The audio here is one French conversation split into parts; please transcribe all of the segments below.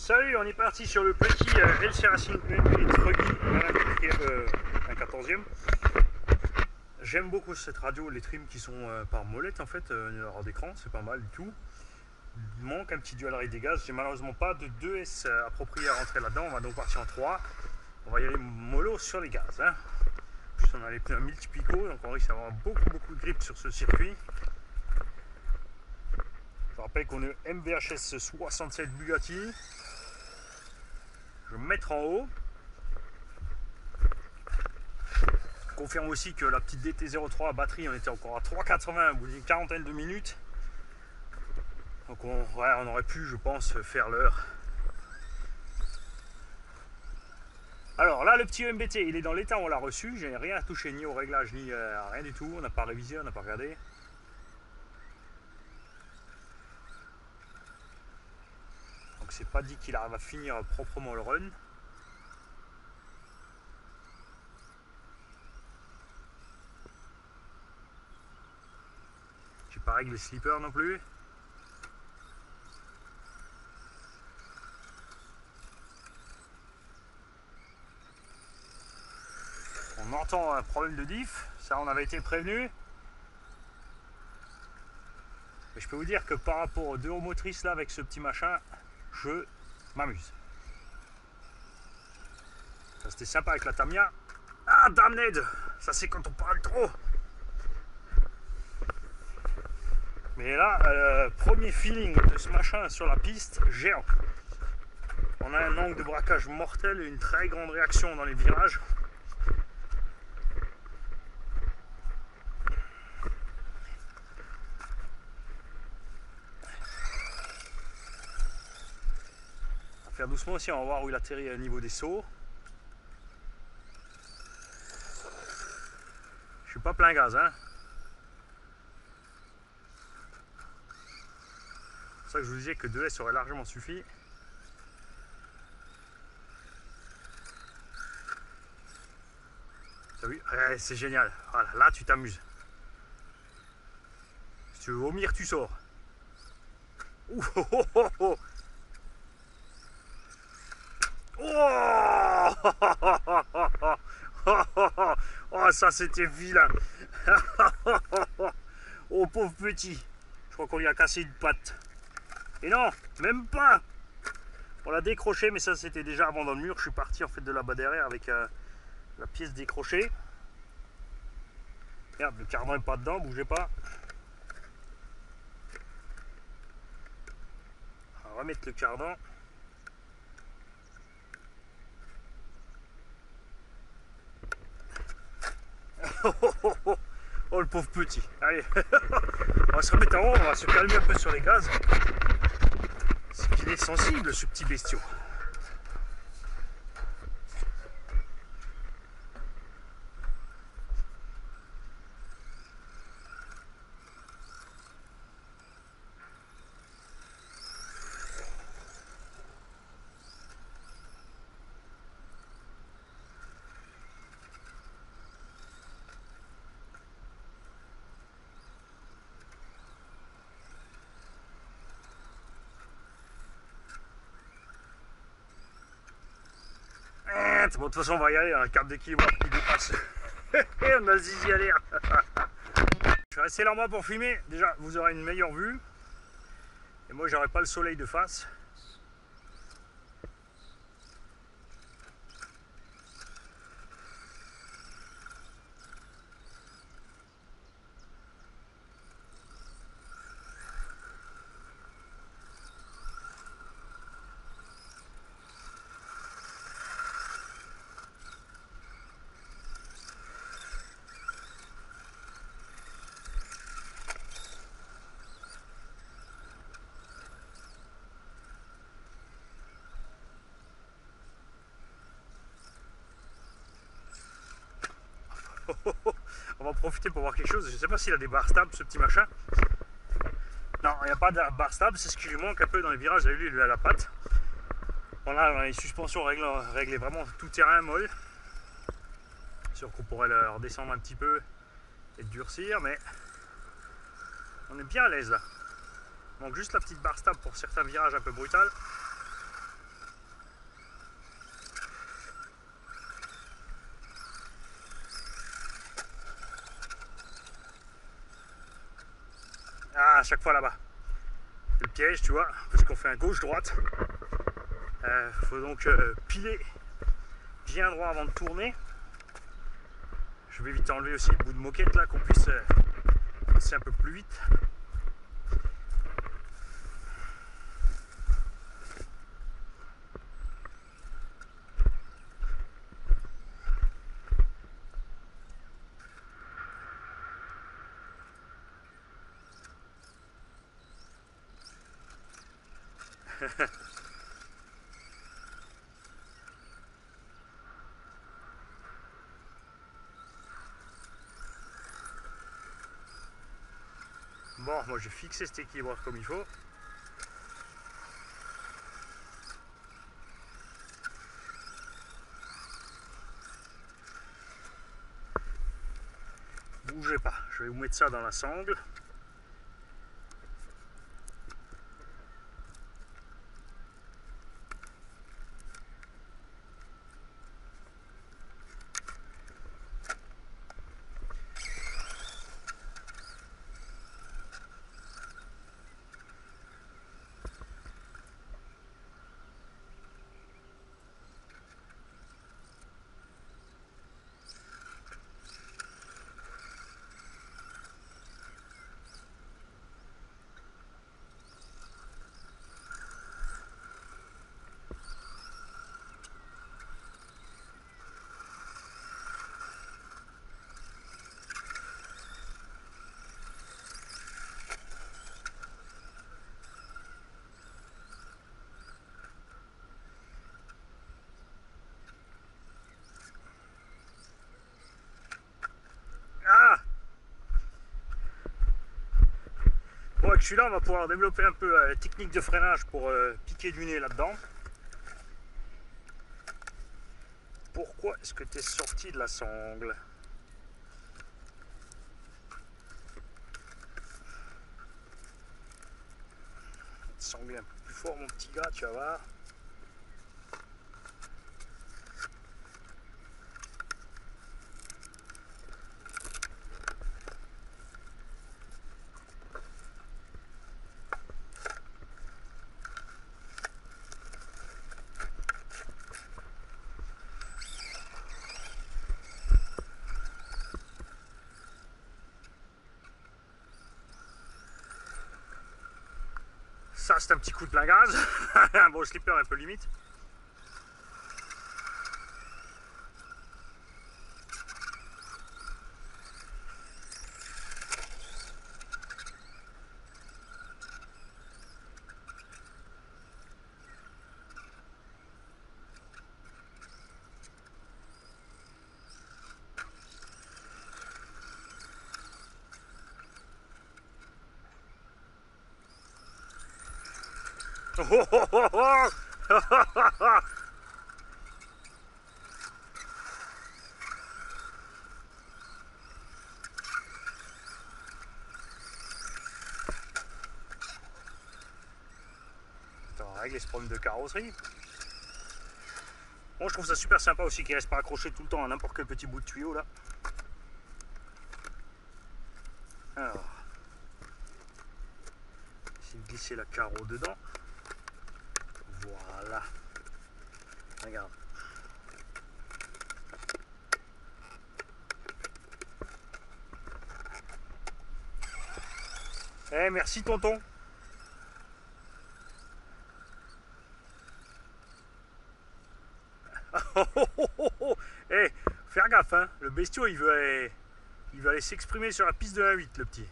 Salut, on est parti sur le petit LC Racing 1.8 Rugby, un 14e. J'aime beaucoup cette radio, les trims qui sont par molette en fait, hors d'écran, c'est pas mal du tout. Il manque un petit dual rail des gaz, j'ai malheureusement pas de 2S approprié à rentrer là-dedans, on va donc partir en 3. On va y aller mollo sur les gaz. Hein. En plus on a les pneus multi-pico, donc on risque d'avoir beaucoup de grip sur ce circuit. Je rappelle qu'on est MVHS 67 Bugatti. Je vais me mettre en haut. Je confirme aussi que la petite DT03 à batterie, on était encore à 3,80 au bout d'une quarantaine de minutes. Donc on aurait pu, je pense, faire l'heure. Alors là, le petit MBT, il est dans l'état où on l'a reçu. J'ai rien à toucher ni au réglage, ni rien du tout. On n'a pas révisé, on n'a pas regardé. Donc c'est pas dit qu'il arrive à finir proprement le run. J'ai pas réglé le slipper non plus. On entend un problème de diff, ça on avait été prévenu. Mais je peux vous dire que par rapport aux deux roues motrices là avec ce petit machin, je m'amuse. Ça c'était sympa avec la Tamiya. Ah damned, ça c'est quand on parle trop. Mais là, premier feeling de ce machin sur la piste, géant. On a un angle de braquage mortel et une très grande réaction dans les virages. On va faire doucement aussi, on va voir où il atterrit au niveau des sauts. Je suis pas plein gaz, hein. C'est pour ça que je vous disais que 2S aurait largement suffi. T'as vu? C'est génial. Voilà, là tu t'amuses. Si tu veux vomir, tu sors. Ouh, oh, oh, oh, oh. Oh, ça c'était vilain. Oh pauvre petit. Je crois qu'on lui a cassé une patte. Et non, même pas. On l'a décroché, mais ça c'était déjà avant dans le mur. Je suis parti en fait de là-bas derrière avec la pièce décrochée. Merde, le cardan est pas dedans, bougez pas. On va remettre le cardan. Oh le pauvre petit. Allez, on va se remettre en haut, on va se calmer un peu sur les gaz. C'est qu'il est sensible ce petit bestiau. Bon, de toute façon, on va y aller, un quart de kilomètre qui dépasse. On a le zizi à l'air. Je vais rester là moi pour filmer. Déjà, vous aurez une meilleure vue. Et moi, j'aurai pas le soleil de face. On va en profiter pour voir quelque chose. Je sais pas s'il a des barres stables ce petit machin. Non, il n'y a pas de barres stables, c'est ce qui lui manque un peu dans les virages. Vous avez vu, il lui a la patte. On a les suspensions réglées vraiment tout terrain molle. Sûr qu'on pourrait le redescendre un petit peu et durcir, mais on est bien à l'aise là. Il manque juste la petite barre stable pour certains virages un peu brutales. chaque fois là-bas. Le piège, tu vois, parce qu'on fait un gauche-droite. Faut donc piler bien droit avant de tourner. Je vais vite enlever aussi le bout de moquette là, qu'on puisse passer un peu plus vite. Bon, moi j'ai fixé cet équilibreur comme il faut. Bougez pas, je vais vous mettre ça dans la sangle. Ah! Bon, avec celui-là, on va pouvoir développer un peu la technique de freinage pour piquer du nez là-dedans. Pourquoi est-ce que tu es sorti de la sangle? Sangler un peu plus fort, mon petit gars, tu vas voir. Ça, c'est un petit coup de plein gaz. Bon, le slipper est un peu limite. Oh, oh, oh, oh. On va régler ce problème de carrosserie. Bon, je trouve ça super sympa aussi qu'il reste pas accroché tout le temps à n'importe quel petit bout de tuyau là. Alors, essayer de glisser la carreau dedans. Voilà. Regarde. Eh, merci tonton. Eh, faire gaffe, hein. Le bestiau, il veut aller s'exprimer sur la piste de la 8, le petit.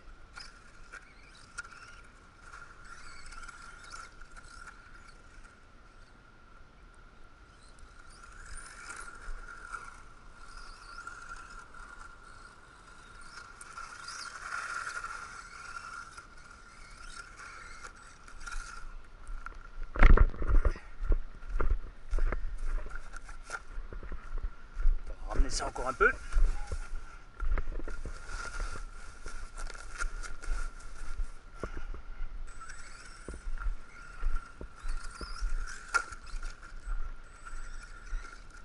On va ramener ça encore un peu. En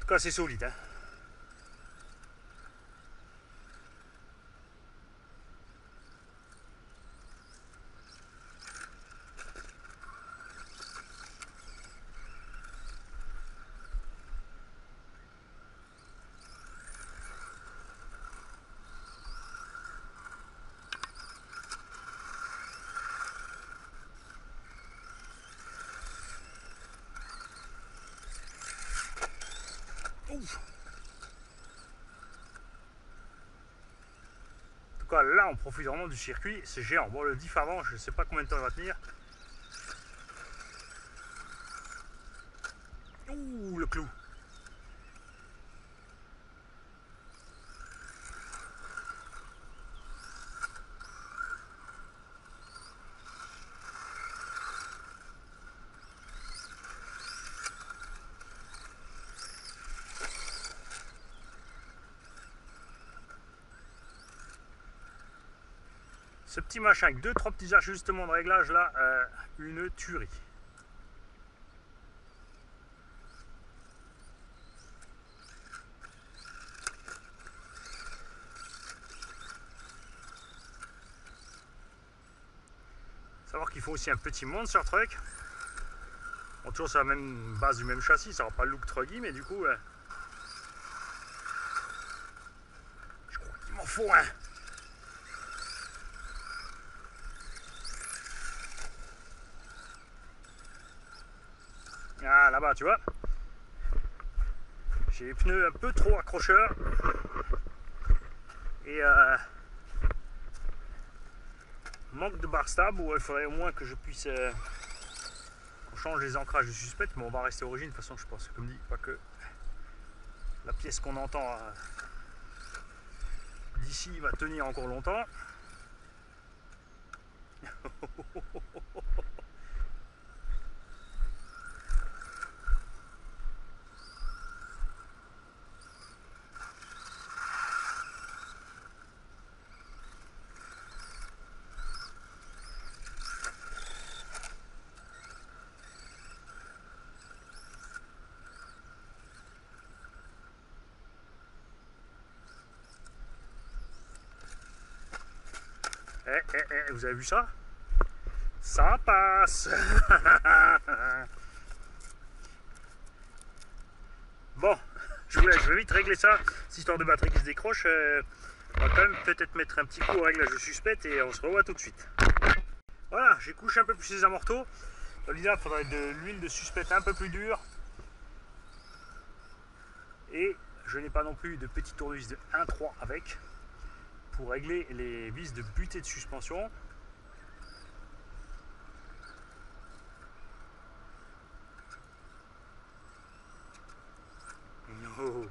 tout cas, c'est solide, hein. En tout cas, là, on profite vraiment du circuit. C'est géant. Bon, le diff avant, je ne sais pas combien de temps il va tenir. Ouh, le clou. Ce petit machin avec 2-3 petits ajustements de réglage là, une tuerie. Savoir qu'il faut aussi un petit monster truck. Bon, toujours sur la même base du même châssis, ça n'aura pas le look truggy, mais du coup, je crois qu'il m'en faut un. Ah, là-bas, tu vois. J'ai les pneus un peu trop accrocheurs. Et manque de bar stable, où il faudrait au moins que je puisse qu'on change les ancrages de suspect, mais on va rester origine. De toute façon, je pense, comme dit, pas que la pièce qu'on entend d'ici va tenir encore longtemps. Vous avez vu ça? Ça passe. Bon, je vais vite régler ça, cette histoire de batterie qui se décroche. On va quand même peut-être mettre un petit coup au réglage de suspect et on se revoit tout de suite. Voilà, j'ai couché un peu plus les amortos. Dans l'idéal, il faudrait de l'huile de suspect un peu plus dure. Et je n'ai pas non plus de petit tournevis de 1.3 avec pour régler les vis de butée de suspension. Oh.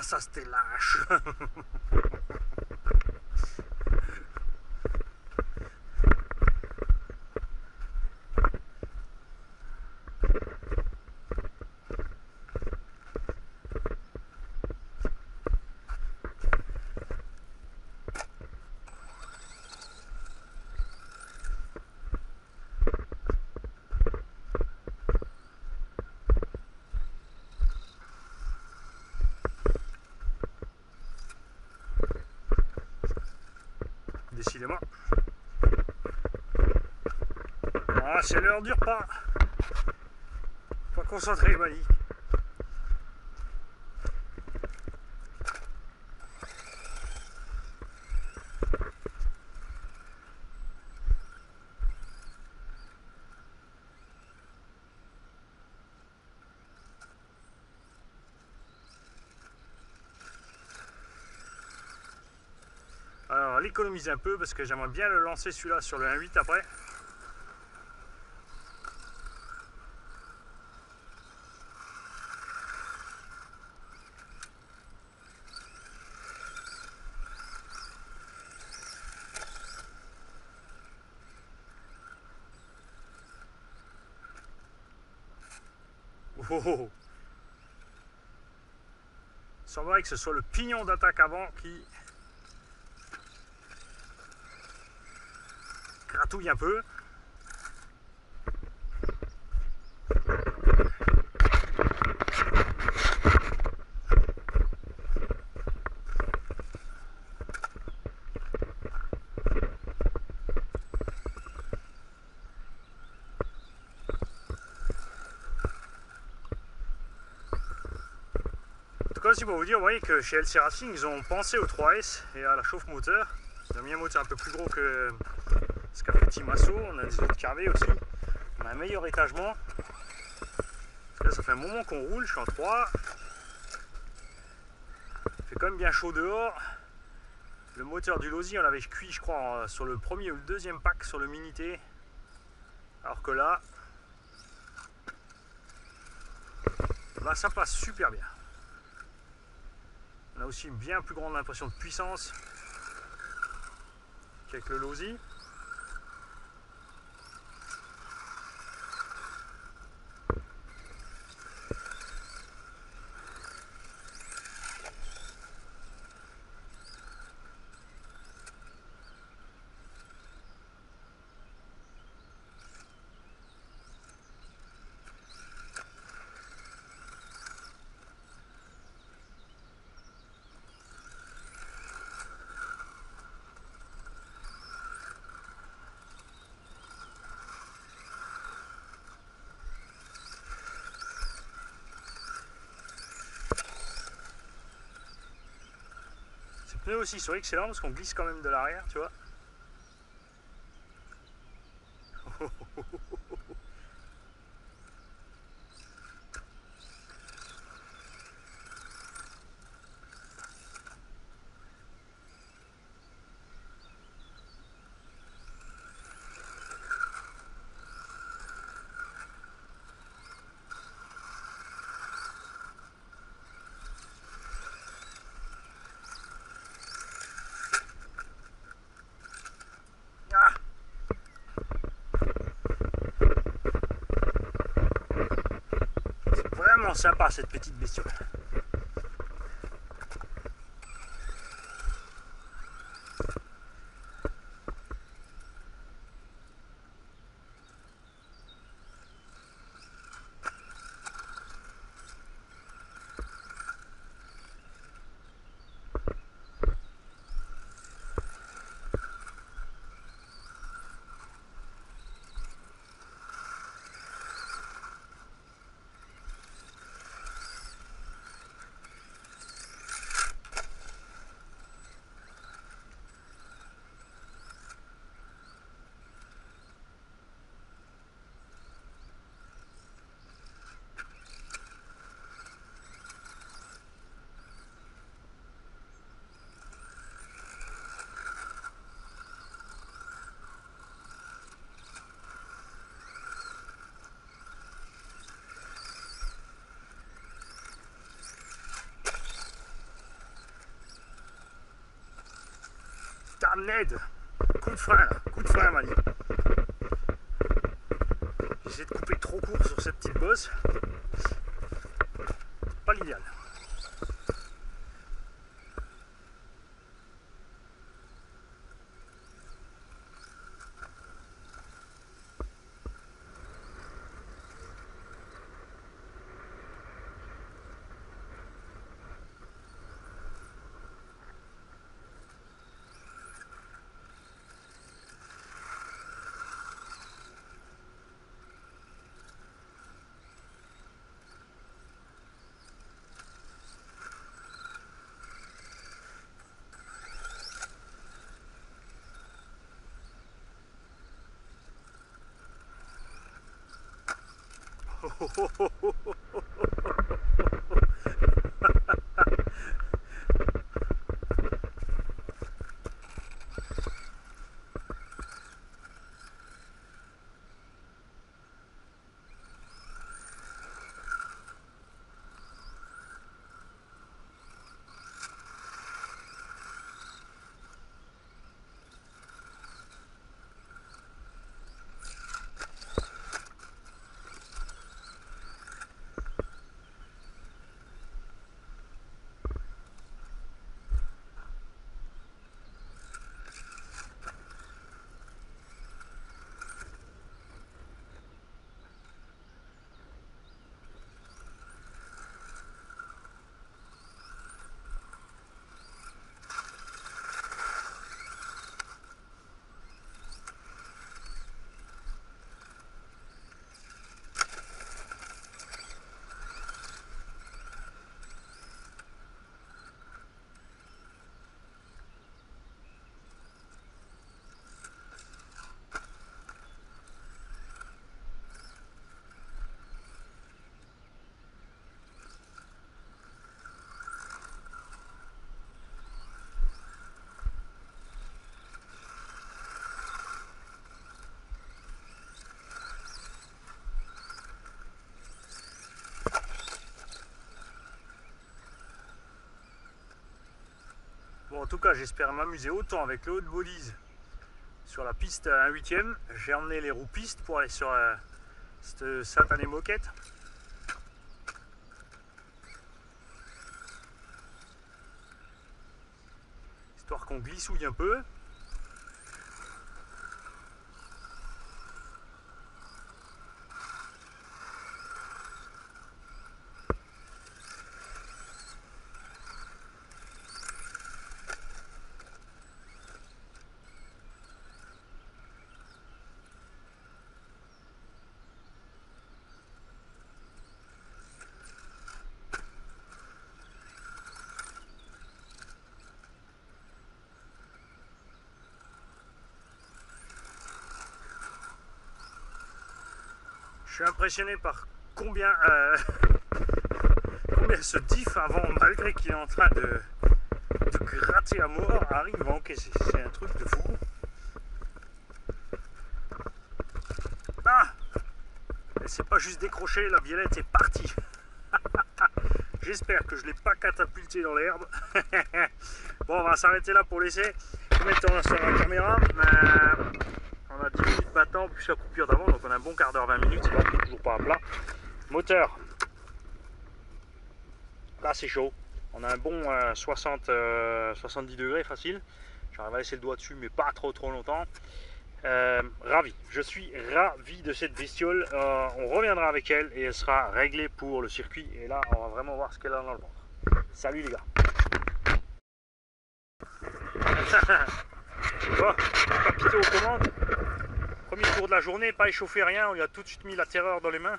ça c'était lâche. Décidément. Ah, c'est l'heure du repas. Pas concentré, Mali. Alors, l'économiser un peu parce que j'aimerais bien le lancer celui-là sur le 1.8 après. Oh, oh, oh. Il semblerait que ce soit le pignon d'attaque avant qui gratouille un peu. En tout cas, aussi pour vous dire, vous voyez que chez LC Racing, ils ont pensé au 3S et à la chauffe moteur. Ils ont mis un moteur un peu plus gros que ce qu'a fait Timasso. On a des autres carvés aussi. On a un meilleur étagement. Là, ça fait un moment qu'on roule, je suis en 3. Il fait quand même bien chaud dehors. Le moteur du Losi, on l'avait cuit, je crois, sur le premier ou le deuxième pack sur le Minité. Alors que là, ça passe super bien. On a aussi une bien plus grande impression de puissance qu'avec le Losi. Ces pneus aussi sont excellents parce qu'on glisse quand même de l'arrière, tu vois. Vraiment sympa cette petite bestiole. Ça m'aide. Coup de frein là, coup de frein Mani. J'essaie de couper trop court sur cette petite bosse. Pas l'idéal. Bon, en tout cas, j'espère m'amuser autant avec le haut de Bolise sur la piste 1/8. J'ai emmené les roues pistes pour aller sur cette satanée moquette. Histoire qu'on glissouille un peu. Je suis impressionné par combien ce diff avant, malgré qu'il est en train de gratter à mort, arrive à encaisser. C'est un truc de fou. Ah, elle s'est pas juste décrochée, la violette est partie. J'espère que je ne l'ai pas catapulté dans l'herbe. Bon, on va s'arrêter là pour laisser. Je vais mettre sur la caméra. On a 10 minutes maintenant, plus la coupure d'avant, donc on a un bon quart d'heure, 20 minutes, c'est bon, toujours pas à plat. Moteur, là c'est chaud, on a un bon 70 degrés facile, j'arrive à laisser le doigt dessus mais pas trop longtemps. Ravi, je suis ravi de cette bestiole, on reviendra avec elle et elle sera réglée pour le circuit et là on va vraiment voir ce qu'elle a dans le ventre. Salut les gars. Bon, Papito aux commandes. Premier tour de la journée, pas échauffé rien, on lui a tout de suite mis la terreur dans les mains.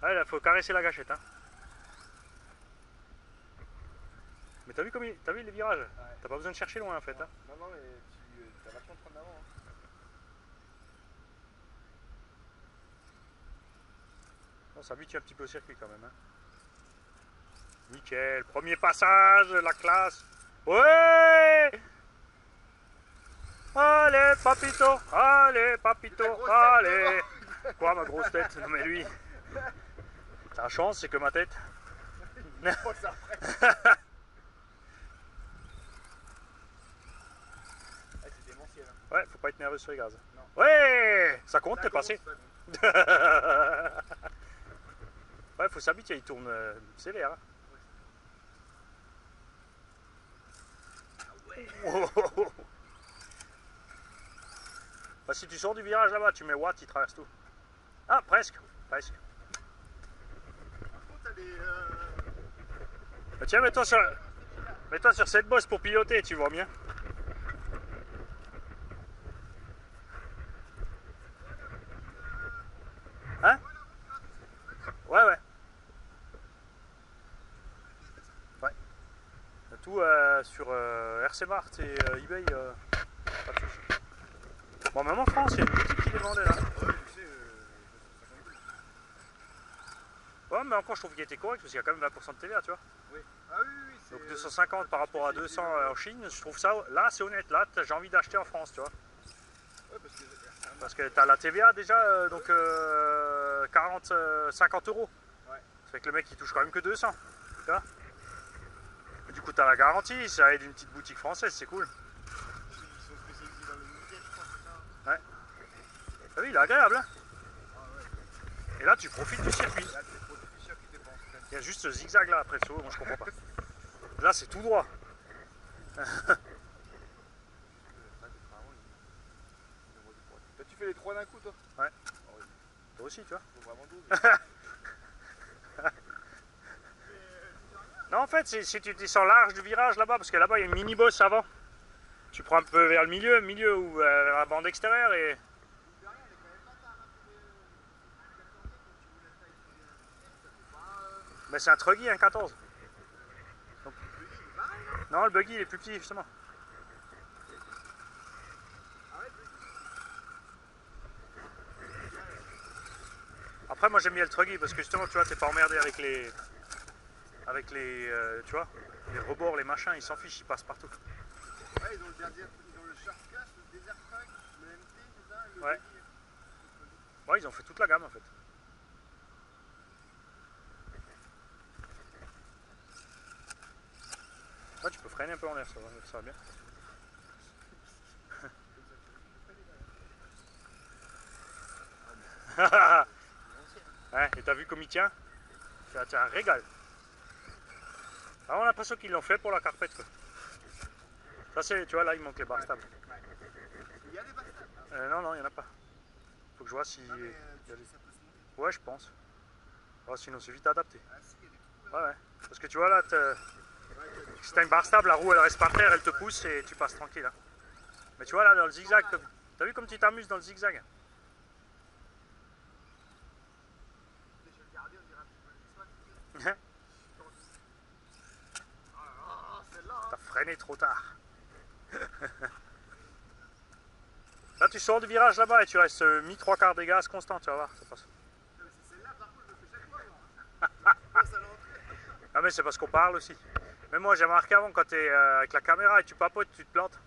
Ah, là, faut caresser la gâchette. Hein. Mais t'as vu, t'as vu les virages? Ouais. T'as pas besoin de chercher loin en fait. Hein. Non, non, mais tu as vachement de prendre d'avant. Hein. Bon, ça habitue un petit peu au circuit quand même. Hein. Nickel, premier passage, la classe. Ouais! Allez, papito, allez. Quoi, ma grosse tête? Non, mais lui, la chance, c'est que ma tête. Ouais, faut pas être nerveux sur les gaz. Non. Ouais, ça compte, t'es Ça compte, passé. ça compte. Ouais, faut s'habituer, il tourne sévère. Hein. Oh. Bah, si tu sors du virage là-bas, tu mets Watt, il traverse tout. Ah, presque, presque. Par contre, t'as des. Bah, tiens, mets-toi sur cette bosse pour piloter, tu vois bien. Hein? Ouais, ouais. Ouais. Tout sur RC Mart et eBay, pas de soucis. Bon, même en France, il y a une boutique qui les vendait là. Ouais, tu sais, 250 boules. Ouais, mais encore, je trouve qu'il était correct parce qu'il y a quand même 20% de TVA, tu vois. Oui. Ah oui, oui, oui. Donc 250 par rapport à 200 en Chine, je trouve ça, là c'est honnête, là j'ai envie d'acheter en France, tu vois. Ouais, Parce que tu as la TVA déjà, donc 40, 50 euros. Ouais. Ça fait que le mec il touche quand même que 200, tu vois. Et du coup tu as la garantie, ça aide une petite boutique française, c'est cool. Ils sont spécialisés dans le nickel, je crois, c'est ça. Ouais. Ah oui, il est agréable, hein. Ah ouais. Et là tu profites du circuit. Là, t'es trop du sûr qui dépense. Il y a juste ce zigzag là après le saut, moi je comprends pas. Là c'est tout droit. Toi, tu fais les trois d'un coup, toi? Ouais. Oh, oui. Toi aussi, tu vois. Faut vraiment 12. Non, en fait, si tu descends large du virage là-bas, parce que là-bas il y a une mini-bosse avant. Tu prends un peu vers le milieu ou la bande extérieure et. Mais c'est un truggy, un 14. Donc... Non, le buggy il est plus petit justement. Après, moi j'aime bien le truggy parce que justement, tu vois, t'es pas emmerdé avec les. Tu vois, les rebords, les machins, ils s'en fichent, ils passent partout. Ouais, ils ont le Sharkcast, le Desert Track, le MT, c'est ça, le Ouais. Buggy. Ouais, ils ont fait toute la gamme en fait. Ouais, tu peux freiner un peu en l'air, ça va bien. Ouais, et t'as vu comme il tient? C'est un régal. Ah, on a l'impression qu'ils l'ont fait pour la carpette quoi. Ça c'est, tu vois, là il manque les barres stables. Il y a des bastards. Non, non, il n'y en a pas. Faut que je vois si. Ah, mais ça peut se monter. Ouais, je pense. Oh, sinon c'est vite adapté. Ah, si, il y a des trous là. Ouais, ouais. Parce que tu vois là, si t'as une barre stable, la roue elle reste par terre, elle te pousse et tu passes tranquille. Hein. Mais tu vois là, dans le zigzag, t'as vu comme tu t'amuses dans le zigzag? Je vais regarder, on dirait un petit peu le Ah, celle-là. T'as freiné trop tard. Là tu sors du virage là-bas et tu restes mis 3/4 des gaz constant, tu vas voir, ça passe. C'est celle-là, par contre, je le fais chaque fois, moi. Passe à l'entrée. Ah mais c'est parce qu'on parle aussi. Mais moi j'ai remarqué avant quand t'es avec la caméra et tu papotes, tu te plantes.